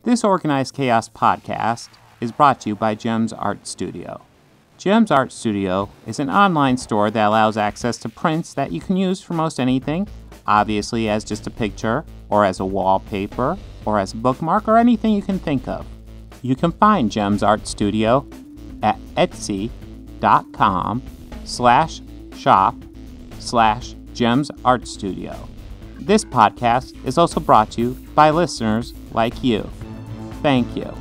This Organized Chaos podcast is brought to you by JEMS Art Studio. JEMS Art Studio is an online store that allows access to prints that you can use for most anything, obviously as just a picture, or as a wallpaper, or as a bookmark, or anything you can think of. You can find JEMS Art Studio at etsy.com/shop/JEMS Art Studio. This podcast is also brought to you by listeners like you. Thank you.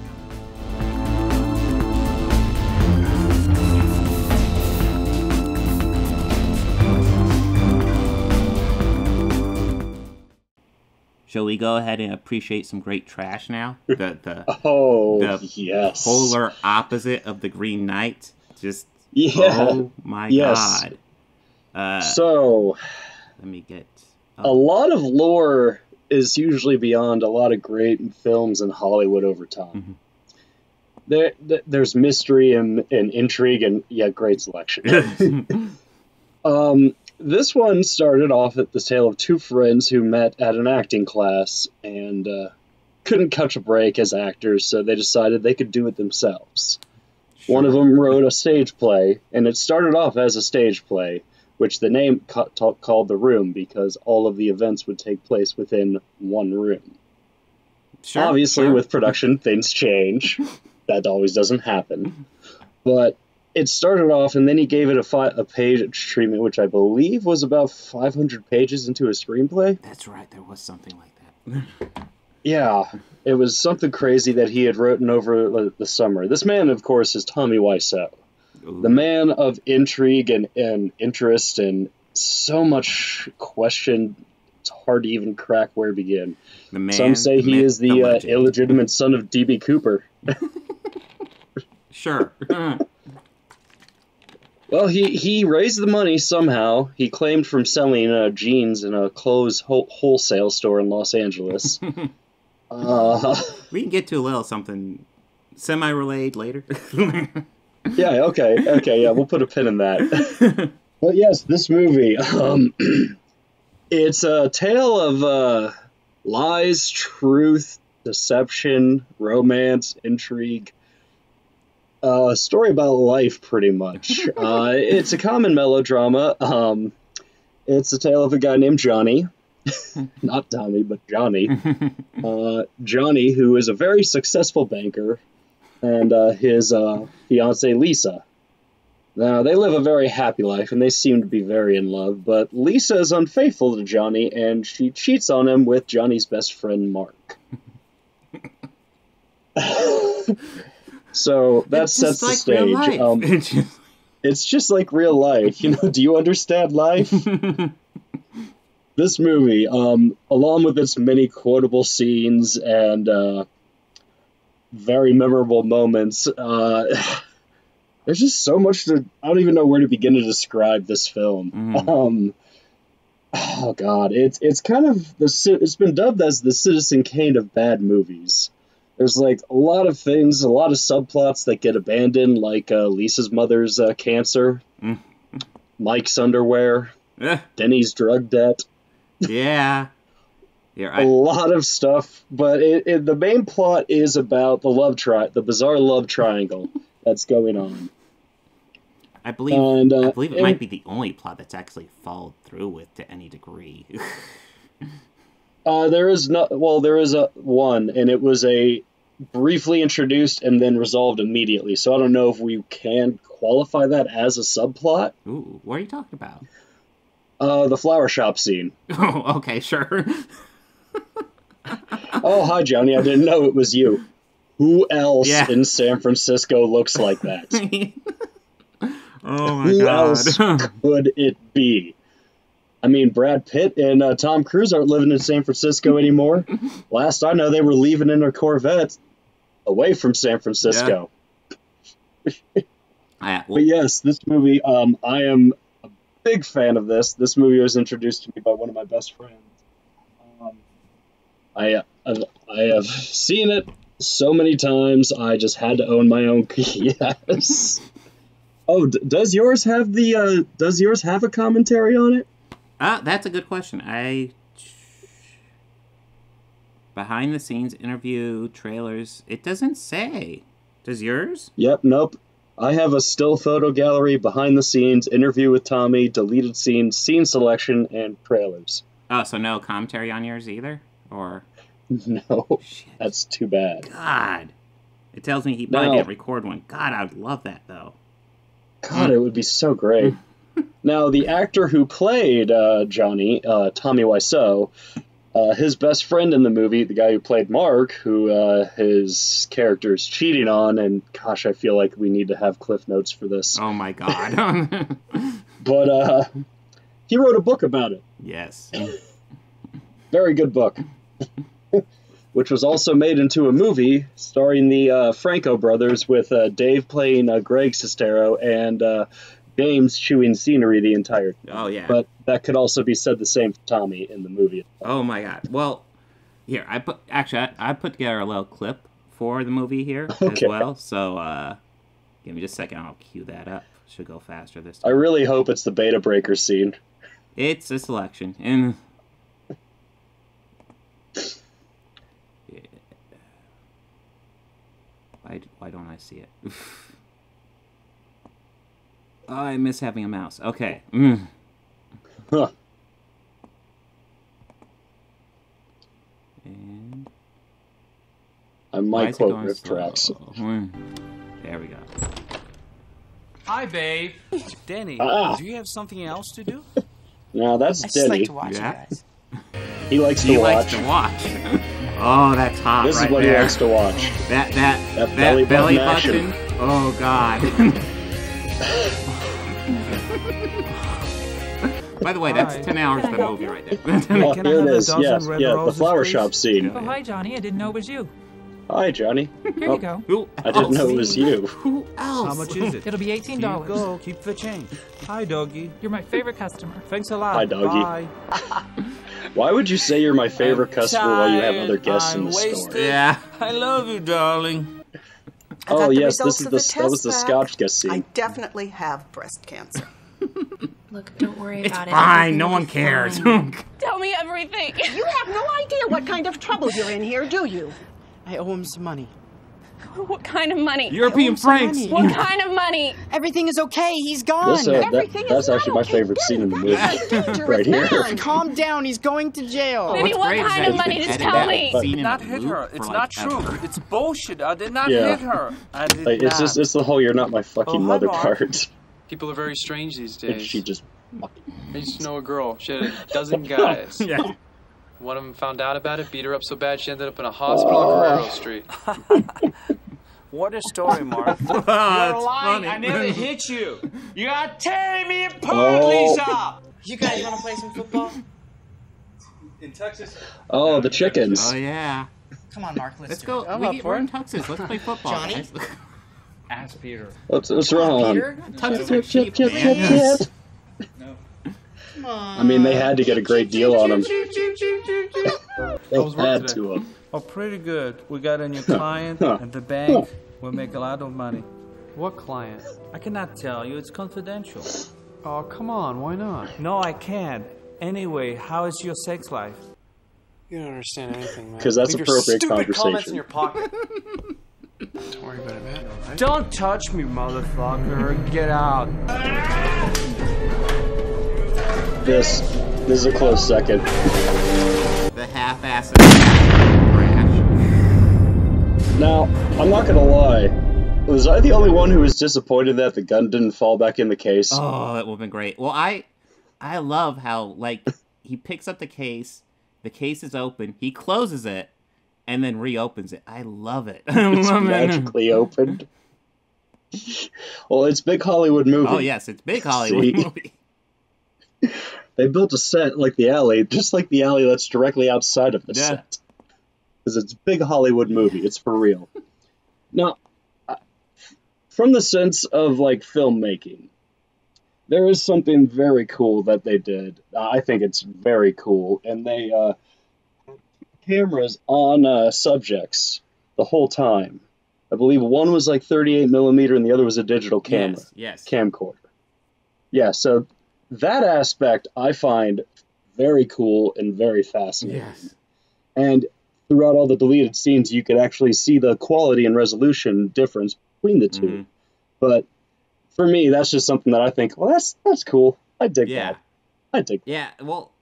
Shall we go ahead and appreciate some great trash now? The yes. polar opposite of the Green Knight. Just, oh my God. So, let me get... A lot of lore is usually beyond a lot of great films in Hollywood over time. Mm-hmm. There's mystery and intrigue and, great selection. This one started off at the tale of two friends who met at an acting class and couldn't catch a break as actors, so they decided they could do it themselves. Sure. One of them wrote a stage play, and it started off as a stage play, which the name called The Room because all of the events would take place within one room. Sure, obviously, with production, things change. That always doesn't happen. But it started off, and then he gave it a page treatment, which I believe was about 500 pages into a screenplay. That's right, there was something like that. Yeah, it was something crazy that he had written over the summer. This man, of course, is Tommy Wiseau. Ooh. The man of intrigue and interest and so much question, it's hard to even crack where to begin. Some say he is the illegitimate son of D.B. Cooper. Sure. Well, he raised the money somehow. He claimed from selling jeans in a clothes wholesale store in Los Angeles. We can get to a little something semi-related later. Yeah, okay, we'll put a pin in that. But yes, this movie, it's a tale of lies, truth, deception, romance, intrigue. A story about life, pretty much. It's a common melodrama. It's a tale of a guy named Johnny. Not Tommy, but Johnny. Johnny, who is a very successful banker, and his fiancée, Lisa. Now, they live a very happy life, and they seem to be very in love, but Lisa is unfaithful to Johnny, and she cheats on him with Johnny's best friend, Mark. So, that sets the stage. It's just like real life. Do you understand life? This movie, along with its many quotable scenes and very memorable moments, there's just so much I don't even know where to begin to describe this film. Oh God, it's kind of it's been dubbed as the Citizen Kane of bad movies. There's like a lot of things, a lot of subplots that get abandoned, like Lisa's mother's cancer, Mike's underwear, Denny's drug debt. Yeah. A lot of stuff, but the main plot is about the bizarre love triangle that's going on. I believe it might be the only plot that's actually followed through with to any degree. There is one, and it was briefly introduced and then resolved immediately. So I don't know if we can qualify that as a subplot. Ooh, what are you talking about? The flower shop scene. Oh, okay, sure. Oh, hi, Johnny. I didn't know it was you. Who else in San Francisco looks like that? Oh, my God. Who else could it be? I mean, Brad Pitt and Tom Cruise aren't living in San Francisco anymore. Last I know, they were leaving in their Corvette away from San Francisco. Yeah. But yes, this movie, I am a big fan of this. This movie was introduced to me by one of my best friends. I have seen it so many times, I just had to own my own. Yes. Oh, does yours have a commentary on it? That's a good question. behind the scenes interview, trailers. It doesn't say. Does yours? Yep, nope. I have a still photo gallery, behind the scenes, interview with Tommy, deleted scenes, scene selection, and trailers. Oh, so no commentary on yours either? Or... No, Shit. That's too bad. God. It tells me he probably didn't record one. God, I would love that, though. God, it would be so great. Now, the actor who played Johnny, Tommy Wiseau, his best friend in the movie, the guy who played Mark, who his character's cheating on, and gosh, I feel like we need to have cliff notes for this. Oh, my God. But he wrote a book about it. Yes. Very good book. Which was also made into a movie starring the Franco brothers with Dave playing Greg Sestero and James chewing scenery the entire time. Oh, yeah. But that could also be said the same for Tommy in the movie. Oh, my God. Well, here, I put together a little clip for the movie here as well. So give me just a second. I'll cue that up. Should go faster this time. I really hope it's the beta breaker scene. It's a selection. And... Why don't I see it? Oh, I miss having a mouse. Okay. Huh. And I might quote rip tracks. There we go. Hi, babe. Danny, do you have something else to do? No, that's I Denny. just like to watch you guys. He likes to watch. Oh, that's hot This right is what there. he likes to watch. That belly belly button button. Oh, God. By the way, that's 10 hours of the movie right there. Oh, Can I here have it a is. dozen Yes, red yeah, the roses, flower please? shop scene. Oh, hi, Johnny. I didn't know it was you. Hi, Johnny. Here you go. Who I didn't know it else? was you. Who else? How much is it? It'll be Here $18. you go. Keep the change. Hi, doggy. You're my favorite customer. Thanks a lot. Hi, doggy. Bye. Why would you say you're my favorite I'm customer while you have tired, other guests in I'm the store? wasted. Yeah. I love you, darling. I Oh got the yes, this results is of the the that was the test Scotch back. guest I scene. definitely have breast cancer. Look, don't worry It's about it. fine. Everything No will one be cares. fine. Tell me everything. You have no idea what kind of trouble you're in here, do you? I owe him some money. What kind of money? European francs. What kind of money? Everything is okay. He's gone. This, Everything is that's not actually my okay. favorite scene in the movie. He's a dangerous Right here. man. Calm down. He's going to jail. Maybe What's what great is kind that of you money? can Just edit tell that me. scene I did in not a hit loop her. for, It's like, not true. ever. It's bullshit. I did not Yeah. hit her. I did Like, not. it's the whole "you're not my fucking Oh, hi, mother" Mark. part. People are very strange these And days. she just I used to know a girl. She had a dozen guys. Yeah. One of them found out about it, beat her up so bad she ended up in a hospital on Guerrero Street. What a story, Mark. You're lying. I never hit you. You are tearing me apart, Lisa. You guys want to play some football? In Texas. oh the chickens. Oh, yeah. Come on, Mark. Let's do go. it. We're in Texas. Let's play football. Johnny? guys. Ask Peter. What's wrong? Peter? Texas are Chip, cheap, chip, man. chip, chip. Come on. I mean, they had to get a great deal on him. They was work had today? to. Oh, pretty good. We got a new client Huh. at the bank. We'll make a lot of money. What client? I cannot tell you. It's confidential. Oh, come on. Why not? No, I can't. Anyway, how is your sex life? You don't understand anything, man. Because that's Leave your appropriate stupid comments conversation. in your pocket. Don't worry about it, man. All right? Don't touch me, motherfucker. Get out. This is a close second. The half-assed crash. Now, I'm not gonna lie. Was I the only one who was disappointed that the gun didn't fall back in the case? Oh, that would have been great. Well, I love how, like, he picks up the case is open, he closes it, and then reopens it. I love it. It's magically opened. Well, it's big Hollywood movie. Oh, yes, it's big Hollywood See? movie. They built a set like the alley, just like the alley that's directly outside of the Yeah. set. Because it's big Hollywood movie. It's for real. Now, from the sense of, like, filmmaking, there is something very cool that they did. I think it's very cool. And they cameras on subjects the whole time. I believe one was like 38 millimeter and the other was a digital camera. Yes. Camcorder. Yeah, so that aspect I find very cool and very fascinating. Yes. And throughout all the deleted scenes, you could actually see the quality and resolution difference between the two. But for me, that's just something that I think, well, that's cool. I dig that. I dig that. Yeah, well,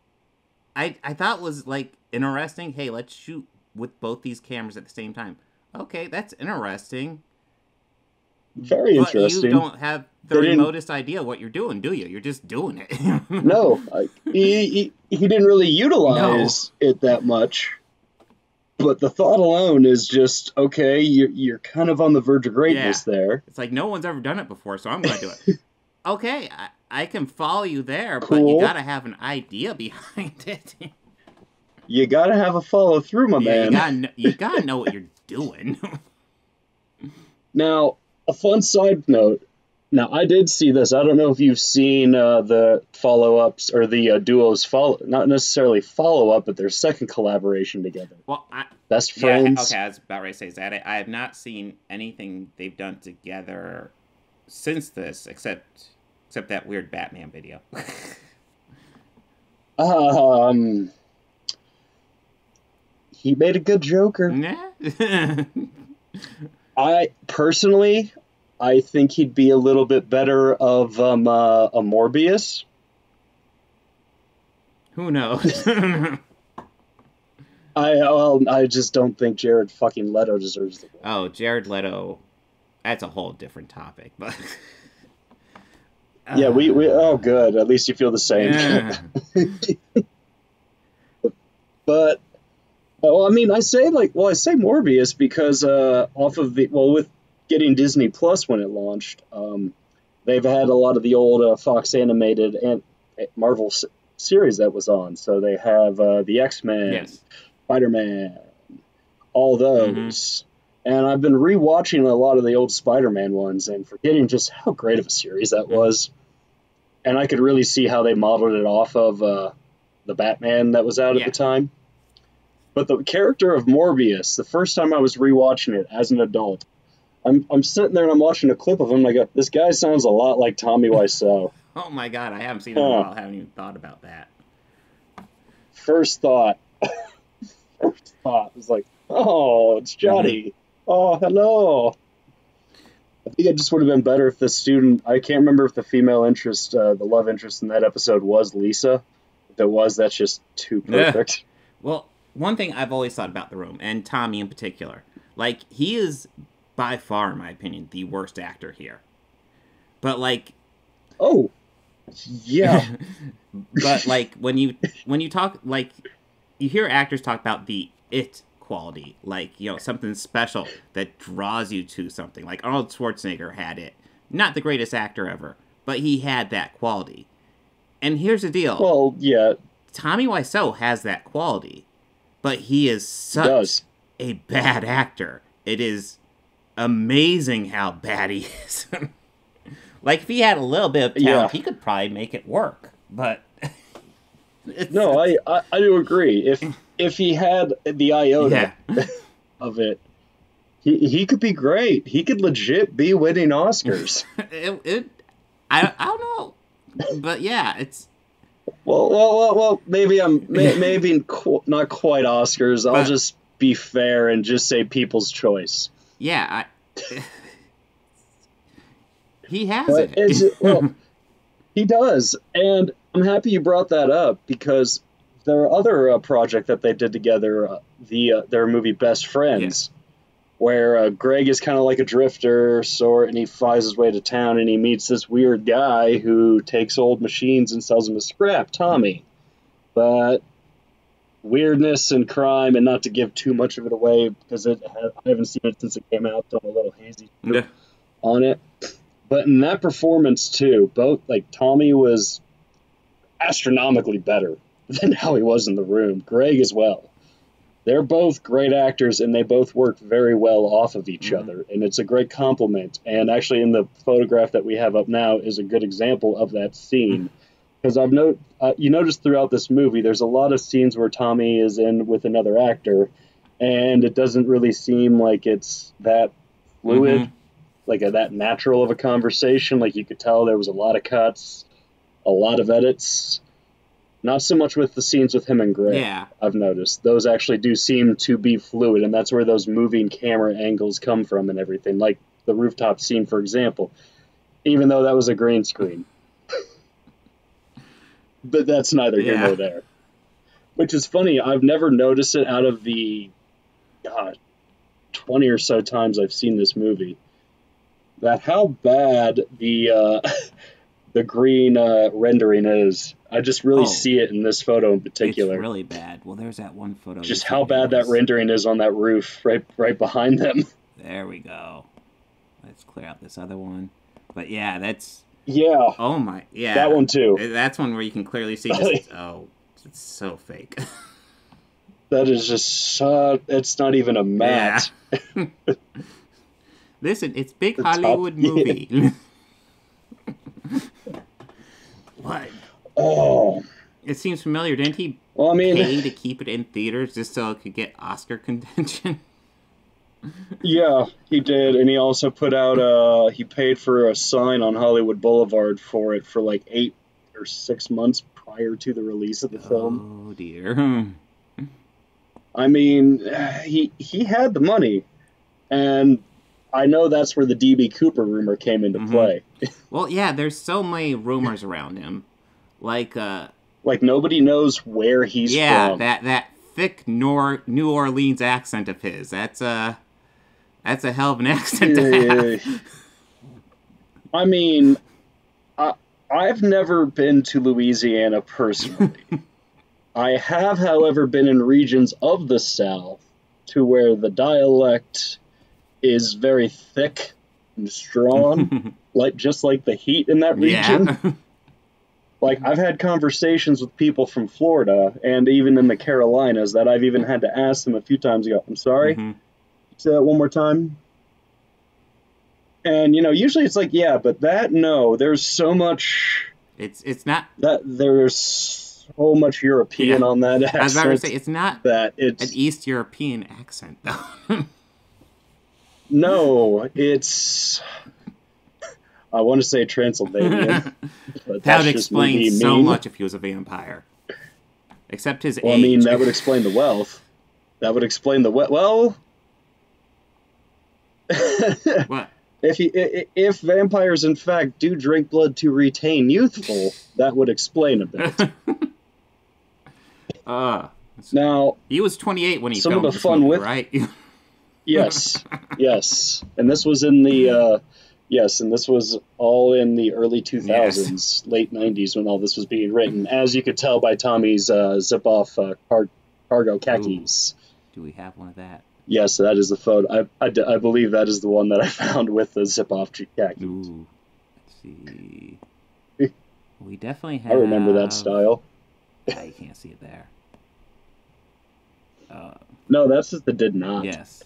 I thought was, like, interesting. Hey, let's shoot with both these cameras at the same time. Okay, that's interesting. Very interesting. But you don't have the remotest idea what you're doing, do you? You're just doing it. No, he didn't really utilize it that much. But the thought alone is just, okay, you're kind of on the verge of greatness there. It's like, no one's ever done it before, so I'm going to do it. Okay, I can follow you there, Cool. but you got to have an idea behind it. You got to have a follow through, my man. You got to know what you're doing. Now, a fun side note. Now, I did see this. I don't know if you've seen the follow-ups or the duos not necessarily follow-up, but their second collaboration together. Well, Best Friends. Okay, I was about ready to say that. I have not seen anything they've done together since this, except that weird Batman video. He made a good Joker. I think he'd be a little bit better of a Morbius. Who knows? I just don't think Jared fucking Leto deserves the role. Oh, Jared Leto. That's a whole different topic, but yeah, we oh good. At least you feel the same. But I mean, I say Morbius because with getting Disney Plus when it launched, they've had a lot of the old Fox animated and Marvel series that was on. So they have the X-Men, Spider-Man, all those. And I've been rewatching a lot of the old Spider-Man ones and forgetting just how great of a series that was. And I could really see how they modeled it off of the Batman that was out at the time. But the character of Morbius, the first time I was rewatching it as an adult, I'm sitting there and I'm watching a clip of him and I go, this guy sounds a lot like Tommy Wiseau. Oh my god, I haven't seen it in a while. I haven't even thought about that. First thought was like, oh, it's Johnny. Oh, hello. I think it just would have been better if the student, I can't remember if the female interest, the love interest in that episode was Lisa. If it was, that's just too perfect. Well, one thing I've always thought about The Room, and Tommy in particular, like, he is by far, in my opinion, the worst actor here. But, like... Oh, yeah. But, like, when you talk, like, you hear actors talk about the it quality, like, you know, something special that draws you to something. Like, Arnold Schwarzenegger had it. Not the greatest actor ever, but he had that quality. And here's the deal. Well, yeah. Tommy Wiseau has that quality, but he is such a bad actor. It is amazing how bad he is. Like, if he had a little bit of talent, he could probably make it work. But no, I do agree. If he had the iota of it, he could be great. He could legit be winning Oscars. I don't know, but yeah, it's. Well. Maybe not quite Oscars. I'll just be fair and just say People's Choice. Yeah, he has it. Well, he does, and I'm happy you brought that up because their other project that they did together, their movie Best Friends, where Greg is kind of like a drifter and he flies his way to town and he meets this weird guy who takes old machines and sells them as scrap, Tommy. But weirdness and crime, and not to give too much of it away because I haven't seen it since it came out, so I'm a little hazy on it. But in that performance too, both Tommy was astronomically better than how he was in The Room. Greg as well. They're both great actors, and they both work very well off of each other, and it's a great compliment. And actually, in the photograph that we have up now is a good example of that scene. Because you notice throughout this movie, there's a lot of scenes where Tommy is in with another actor, and it doesn't really seem like it's that fluid, that natural of a conversation. Like, you could tell there was a lot of cuts, a lot of edits. Not so much with the scenes with him and Gray. Yeah. I've noticed. Those actually do seem to be fluid, and that's where those moving camera angles come from and everything. Like the rooftop scene, for example. Even though that was a green screen. But that's neither here nor there. Which is funny. I've never noticed it out of the 20 or so times I've seen this movie. That how bad the green rendering is. I just really see it in this photo in particular. It's really bad. Well, there's that one photo. Just how bad that rendering is on that roof right behind them. There we go. Let's clear out this other one. But yeah, that's... Yeah. Oh my... Yeah. That one too. That's one where you can clearly see just... it's so fake. That is just... it's not even a matte. Yeah. Listen, it's big Hollywood movie. What? Oh. It seems familiar. Didn't he pay to keep it in theaters just so it could get Oscar contention? Yeah, he did. And he also put out, he paid for a sign on Hollywood Boulevard for it for like 8 or 6 months prior to the release of the film. Oh, dear. I mean, he had the money. And I know that's where the D.B. Cooper rumor came into play. Well, yeah, there's so many rumors around him. Like nobody knows where he's from. Yeah, that thick New Orleans accent of his. That's a hell of an accent to have. I mean, I've never been to Louisiana personally. I have, however, been in regions of the South to where the dialect is very thick and strong, just like the heat in that region. Yeah. Like, I've had conversations with people from Florida and even in the Carolinas that I've even had to ask them a few times ago, I'm sorry? Say that one more time? And, usually it's like, yeah, but no, there's so much... It's not... There's so much European on that accent. I was about to say, it's not that it's an East European accent, though. No, it's... I want to say Transylvanian. But that would explain so much if he was a vampire. Except his age. I mean, that would explain the wealth. That would explain the well... What? If vampires, in fact, do drink blood to retain youthful, that would explain a bit. Now... He was 28 when he filmed this movie, right? Yes. And this was in the... and this was all in the early 2000s, late 90s, when all this was being written, as you could tell by Tommy's zip-off cargo khakis. Do we have one of that? Yes, that is the photo. I believe that is the one that I found with the zip-off khakis. Ooh, let's see. We definitely have... I remember that style. Yeah, you can't see it there. No, that's just the did not. Yes.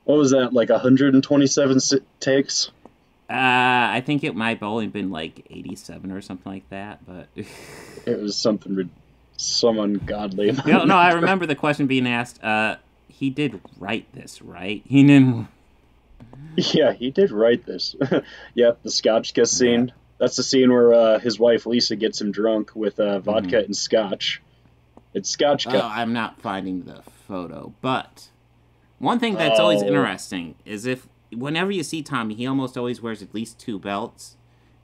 What was that, like 127 takes? I think it might have only been like 87 or something like that, but... It was some ungodly amount. No, I remember the question being asked. He did write this, right? He didn't... Yeah, he did write this. Yep, the scotch kiss scene. Yeah. That's the scene where his wife Lisa gets him drunk with vodka and scotch. It's scotch cup. Oh, I'm not finding the photo, but one thing that's always interesting is whenever you see Tommy, he almost always wears at least 2 belts,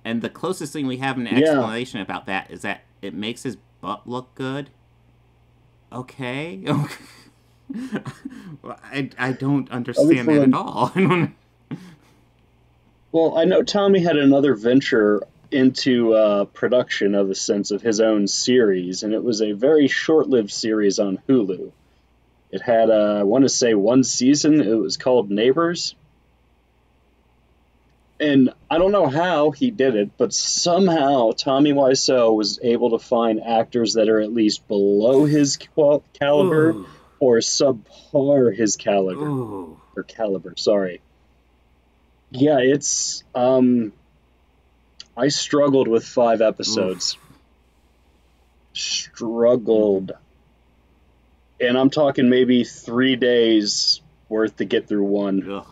and the closest thing we have an explanation about that is that it makes his butt look good. Okay. I don't understand that at all. Well, I know Tommy had another venture into production of a sense of his own series, and it was a very short-lived series on Hulu. It had, I want to say, 1 season. It was called Neighbors. And I don't know how he did it, but somehow Tommy Wiseau was able to find actors that are at least below his caliber or subpar his caliber. Or caliber, sorry. Yeah, it's... I struggled with 5 episodes. Struggled. And I'm talking maybe 3 days worth to get through one.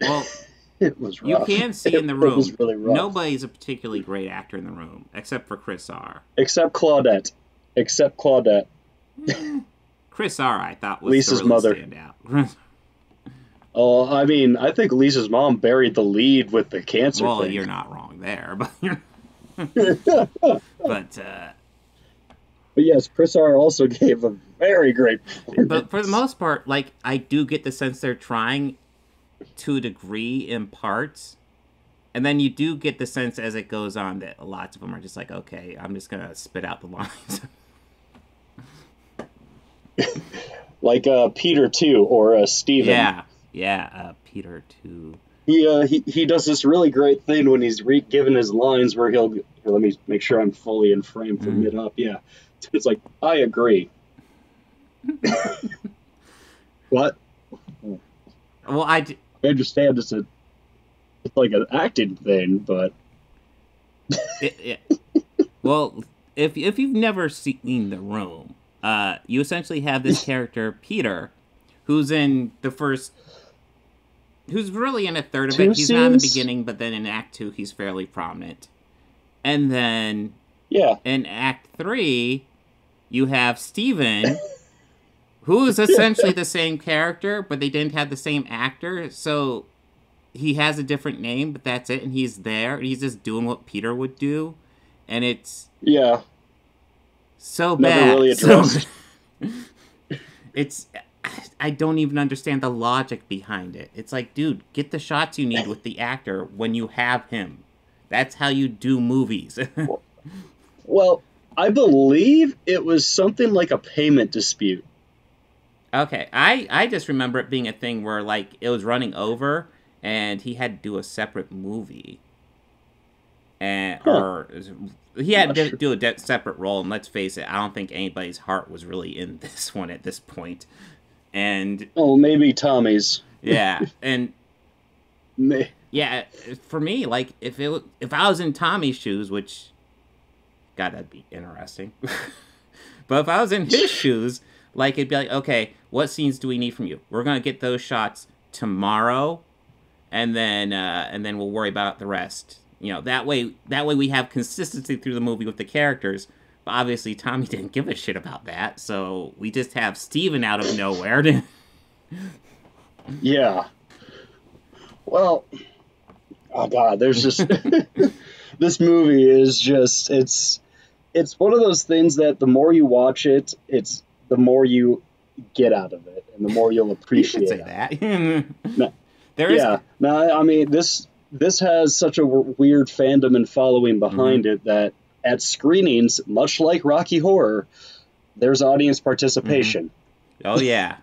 Well, It was You rough. can see in the room, It was really rough. nobody's a particularly great actor in the room, except for Chris R. Except Claudette. Chris R, I thought, was Lisa's the really mother. standout. Oh, I mean, I think Lisa's mom buried the lead with the cancer Well, thing. you're not wrong there, but... but yes, Chris R also gave a very great performance. But for the most part, like, I do get the sense they're trying to a degree in parts. And then you do get the sense as it goes on that lots of them are just like, okay, I'm just going to spit out the lines. Like Peter, too, or Steven. Yeah, Peter, too. He does this really great thing when he's given his lines where he'll... Here, let me make sure I'm fully in frame for mid-up. Yeah. It's like, I agree. What? Well, I understand it's like an acting thing, but... Well, if you've never seen The Room, you essentially have this character, Peter, who's in the first... Who's really in a third of it. He's not in the beginning, but then in Act 2, he's fairly prominent. And then... Yeah. In Act 3, you have Steven, who is essentially the same character, but they didn't have the same actor, so he has a different name, but that's it, and he's there, and he's just doing what Peter would do, and it's... Yeah. So Never bad. really addressed. It's... I don't even understand the logic behind it. It's like, dude, get the shots you need with the actor when you have him. That's how you do movies. Well, I believe it was something like a payment dispute. Okay, I just remember it being a thing where, like, it was running over, and he had to do a separate movie. Or he had to do a separate role, and let's face it, I don't think anybody's heart was really in this one at this point. And... Oh, maybe Tommy's. Yeah, and... Yeah, for me, like, if I was in Tommy's shoes, which... God, that'd be interesting. But if I was in his shoes, like, it'd be like, okay, what scenes do we need from you? We're gonna get those shots tomorrow, and then we'll worry about the rest. You know, that way we have consistency through the movie with the characters. But obviously, Tommy didn't give a shit about that, so we just have Steven out of nowhere. Yeah. Well, oh god, there's just this movie is just it's one of those things that the more you watch it, it's the more you get out of it, and the more you'll appreciate you can say that. No, I mean this has such a weird fandom and following behind it that at screenings, much like Rocky Horror, there's audience participation. Oh yeah.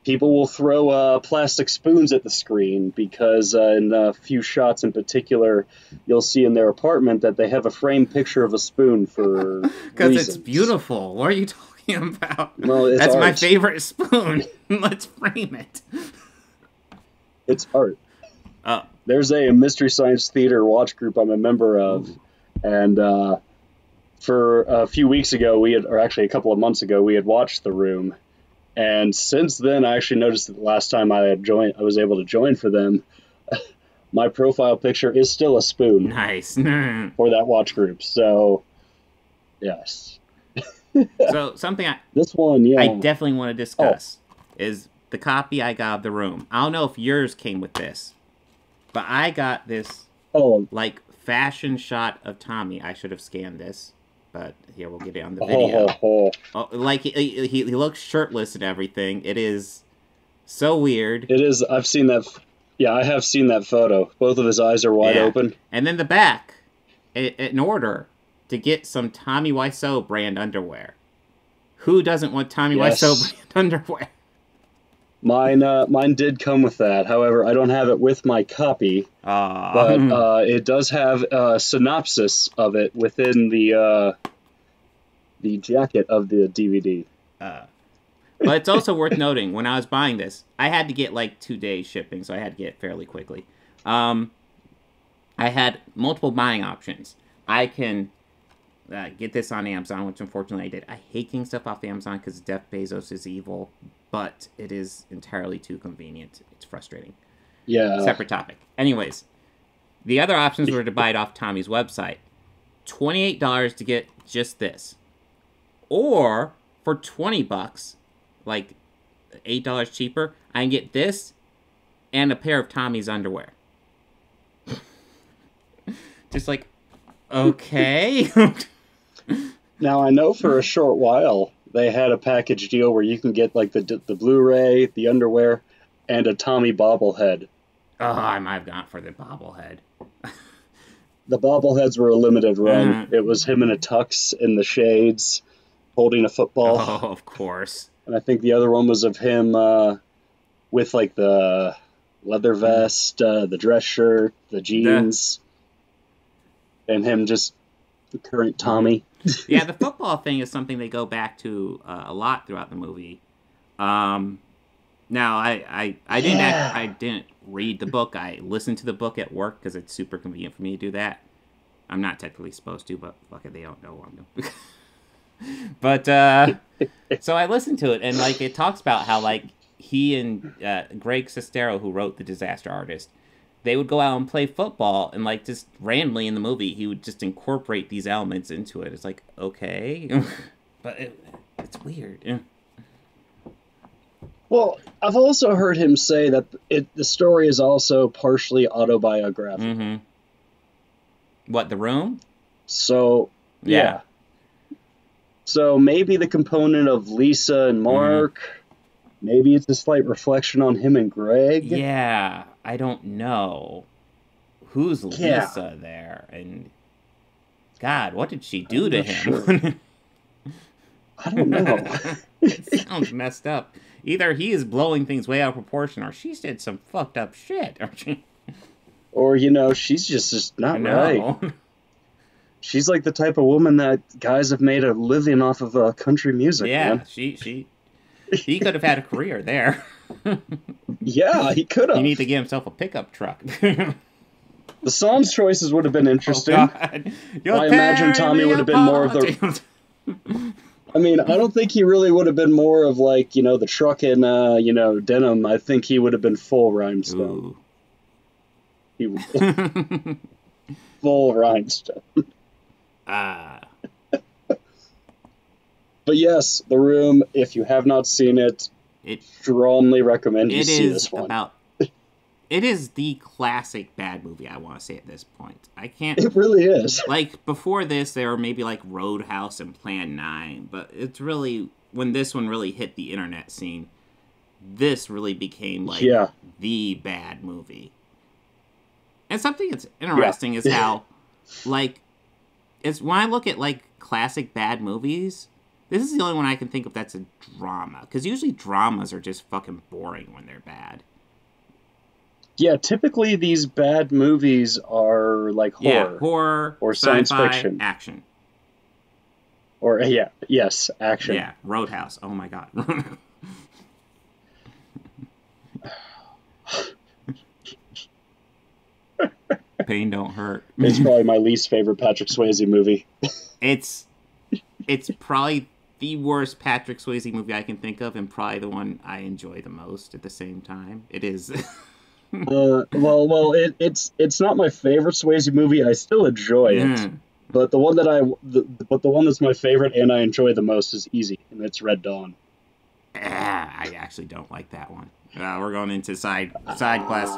People will throw plastic spoons at the screen because in a few shots in particular, you'll see in their apartment that they have a framed picture of a spoon for because it's beautiful. What are you talking about? Well, it's That's art. my favorite spoon. Let's frame it. It's art. There's a Mystery Science Theater watch group I'm a member of, and for a few weeks ago, or actually a couple of months ago, we had watched The Room. And since then, I actually noticed that the last time I was able to join for them, my profile picture is still a spoon. Nice. For that watch group. So, yes. So something I definitely want to discuss is the copy I got of The Room. I don't know if yours came with this, but I got this like fashion shot of Tommy. I should have scanned this. But here, we'll get it on the video. Like, he looks shirtless and everything. It is so weird. It is. I've seen that. Yeah, I have seen that photo. Both of his eyes are wide open. And then the back, in order to get some Tommy Wiseau brand underwear. Who doesn't want Tommy Wiseau brand underwear? Mine did come with that. However, I don't have it with my copy. But it does have a synopsis of it within the jacket of the DVD. But it's also worth noting, when I was buying this, I had to get like 2 days shipping, so I had to get it fairly quickly. I had multiple buying options. I can get this on Amazon, which unfortunately I did. I hate getting stuff off Amazon because Jeff Bezos is evil, but it is entirely too convenient. It's frustrating. Yeah. Separate topic. Anyways, the other options were to buy it off Tommy's website. $28 to get just this. Or for $20, like $8 cheaper, I can get this and a pair of Tommy's underwear. Just like, okay. Now, I know for a short while they had a package deal where you can get like the Blu-ray, the underwear, and a Tommy bobblehead. Oh, I might have gone for the bobblehead. The bobbleheads were a limited run. It was him in a tux in the shades, holding a football. Oh, of course. And I think the other one was of him with like the leather vest, the dress shirt, the jeans, and him just the current Tommy. Yeah, the football thing is something they go back to a lot throughout the movie. Now, I didn't read the book. I listened to the book at work because it's super convenient for me to do that. I'm not technically supposed to, but fuck it, they don't know I'm doing. But so I listened to it, and like it talks about how like he and Greg Sestero, who wrote The Disaster Artist, they would go out and play football, and like just randomly in the movie, he would just incorporate these elements into it. It's like, okay, but it's weird. Yeah. Well, I've also heard him say that the story is also partially autobiographical. Mm-hmm. What, The Room? So, yeah. So maybe the component of Lisa and Mark, maybe it's a slight reflection on him and Greg. Yeah, I don't know. Who's Lisa there? And God, what did she do to him? Sure. I don't know. It sounds messed up. Either he is blowing things way out of proportion, or she did some fucked up shit. Or, you know, she's just not right. She's like the type of woman that guys have made a living off of country music. Yeah, man. he could have had a career there. Yeah, he could have. He need to get himself a pickup truck. The song's choices would have been interesting. Oh, God. I imagine Tommy would have been more of the... I mean, I don't think he really would have been more of like, you know, the truck and, you know, denim. I think he would have been full rhinestone. Ooh. He would full rhinestone. But yes, The Room, if you have not seen it, strongly recommend you see this one. It is the classic bad movie, I want to say at this point. I can't... It really is. Like, before this, there were maybe, like, Roadhouse and Plan 9, but it's really... When this one really hit the internet scene, this really became, like, the bad movie. And something that's interesting is how, like... It's when I look at, like, classic bad movies, this is the only one I can think of that's a drama. Because usually dramas are just fucking boring when they're bad. Yeah, typically these bad movies are like horror. Yeah, horror, or science fiction. Action. Or, yes, action. Yeah, Roadhouse. Oh my God. Pain don't hurt. It's probably my least favorite Patrick Swayze movie. It's probably the worst Patrick Swayze movie I can think of, and probably the one I enjoy the most at the same time. It is... It's not my favorite Swayze movie. I still enjoy it, but the one that's my favorite and I enjoy the most is easy, and it's Red Dawn. I actually don't like that one. We're going into side class.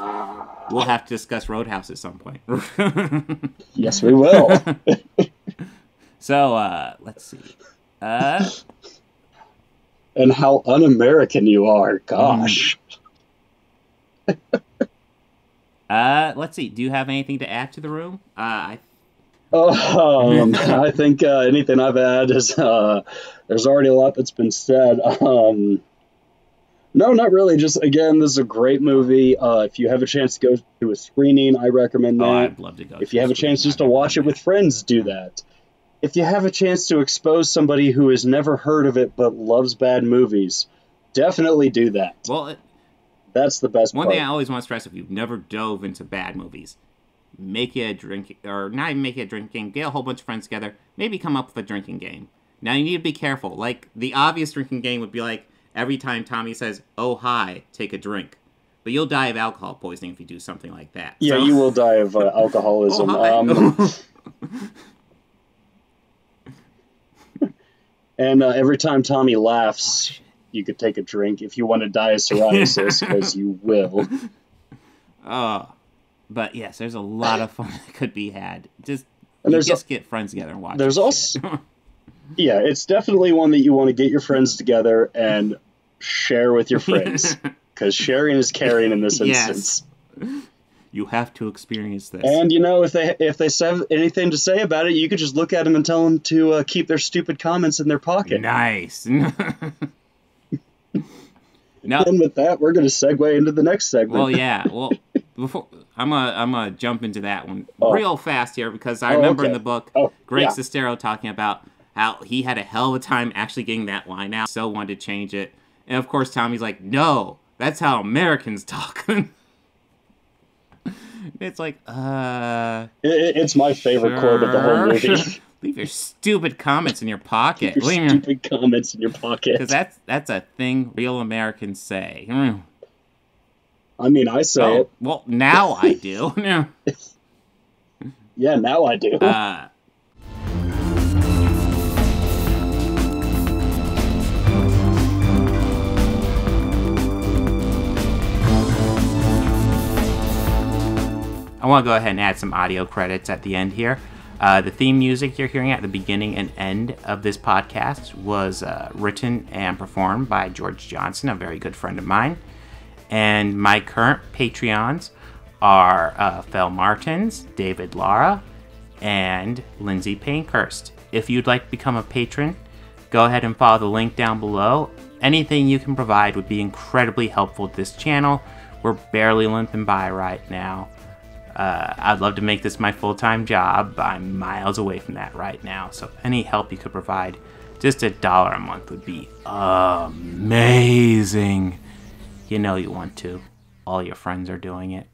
We'll have to discuss Roadhouse at some point. Yes, we will. So let's see. And how un-American you are, gosh. Let's see. Do you have anything to add to the room? I think anything I've added is there's already a lot that's been said. No, not really. Just again, this is a great movie. If you have a chance to go to a screening, I recommend that. I'd love to go. If you have a chance just to watch it with friends, do that. If you have a chance to expose somebody who has never heard of it but loves bad movies, definitely do that. Well, that's the best part. One thing I always want to stress, if you've never dove into bad movies, make it a drinking, or not even make it a drinking game, get a whole bunch of friends together, maybe come up with a drinking game. Now, you need to be careful. Like, the obvious drinking game would be like, every time Tommy says, "Oh, hi," take a drink. But you'll die of alcohol poisoning if you do something like that. Yeah, so. you will die of alcoholism. Oh, And every time Tommy laughs, you could take a drink if you want to die of psoriasis, because you will. But yes, there's a lot of fun that could be had. Just get friends together and watch. There's also, yeah, it's definitely one that you want to get your friends together and share with your friends, because sharing is caring in this instance. You have to experience this. And if they have anything to say about it, you could just look at them and tell them to keep their stupid comments in their pocket. Nice. Now, and with that, we're going to segue into the next segment. Well, yeah. Well, before I'm gonna jump into that one real fast here, because I remember in the book Greg Sestero talking about how he had a hell of a time actually getting that line out. So wanted to change it, and of course Tommy's like, "No, that's how Americans talk." It's like, it's my favorite quote of the whole movie. Leave your stupid comments in your pocket. Keep your stupid comments in your pocket. Because that's a thing real Americans say. I mean, I say it. Well, now I do. Yeah, now I do. I want to go ahead and add some audio credits at the end here. The theme music you're hearing at the beginning and end of this podcast was written and performed by George Johnson, a very good friend of mine. And my current Patreons are Fel Martins, David Lara, and Lindsay Pankhurst. If you'd like to become a patron, go ahead and follow the link down below. Anything you can provide would be incredibly helpful to this channel. We're barely limping by right now. I'd love to make this my full-time job. I'm miles away from that right now, so any help you could provide, just $1 a month would be amazing. You know you want to. All your friends are doing it.